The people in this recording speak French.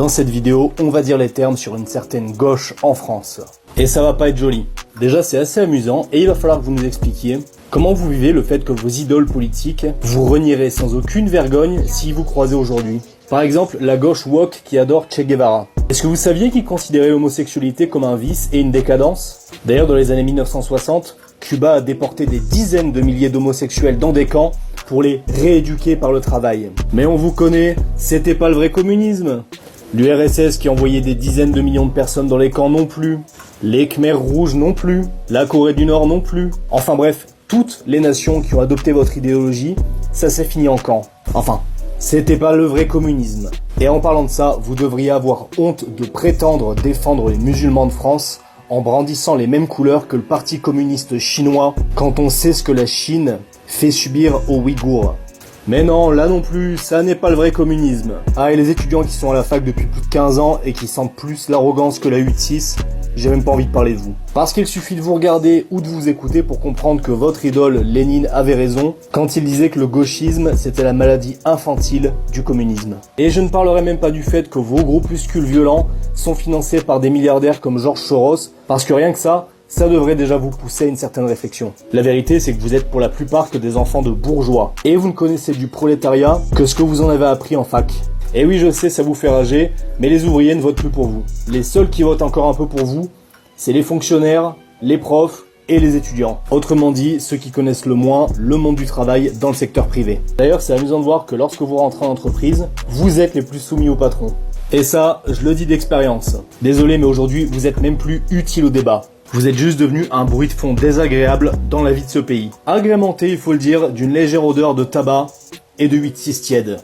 Dans cette vidéo, on va dire les termes sur une certaine gauche en France. Et ça va pas être joli. Déjà, c'est assez amusant et il va falloir que vous nous expliquiez comment vous vivez le fait que vos idoles politiques vous renierez sans aucune vergogne si vous croisez aujourd'hui. Par exemple, la gauche woke qui adore Che Guevara. Est-ce que vous saviez qu'ils considéraient l'homosexualité comme un vice et une décadence? D'ailleurs, dans les années 1960, Cuba a déporté des dizaines de milliers d'homosexuels dans des camps pour les rééduquer par le travail. Mais on vous connaît, c'était pas le vrai communisme. L'URSS qui envoyait des dizaines de millions de personnes dans les camps non plus. Les Khmers rouges non plus. La Corée du Nord non plus. Enfin bref, toutes les nations qui ont adopté votre idéologie, ça s'est fini en camp. Enfin, c'était pas le vrai communisme. Et en parlant de ça, vous devriez avoir honte de prétendre défendre les musulmans de France en brandissant les mêmes couleurs que le parti communiste chinois quand on sait ce que la Chine fait subir aux Ouïghours. Mais non, là non plus, ça n'est pas le vrai communisme. Ah, et les étudiants qui sont à la fac depuis plus de 15 ans et qui sentent plus l'arrogance que la 8-6, j'ai même pas envie de parler de vous. Parce qu'il suffit de vous regarder ou de vous écouter pour comprendre que votre idole Lénine avait raison quand il disait que le gauchisme c'était la maladie infantile du communisme. Et je ne parlerai même pas du fait que vos groupuscules violents sont financés par des milliardaires comme George Soros, parce que rien que ça devrait déjà vous pousser à une certaine réflexion. La vérité, c'est que vous êtes pour la plupart que des enfants de bourgeois. Et vous ne connaissez du prolétariat que ce que vous en avez appris en fac. Et oui, je sais, ça vous fait rager, mais les ouvriers ne votent plus pour vous. Les seuls qui votent encore un peu pour vous, c'est les fonctionnaires, les profs et les étudiants. Autrement dit, ceux qui connaissent le moins le monde du travail dans le secteur privé. D'ailleurs, c'est amusant de voir que lorsque vous rentrez en entreprise, vous êtes les plus soumis au patron. Et ça, je le dis d'expérience. Désolé, mais aujourd'hui, vous êtes même plus utile au débat. Vous êtes juste devenu un bruit de fond désagréable dans la vie de ce pays. Agrémenté, il faut le dire, d'une légère odeur de tabac et de 8-6 tiède.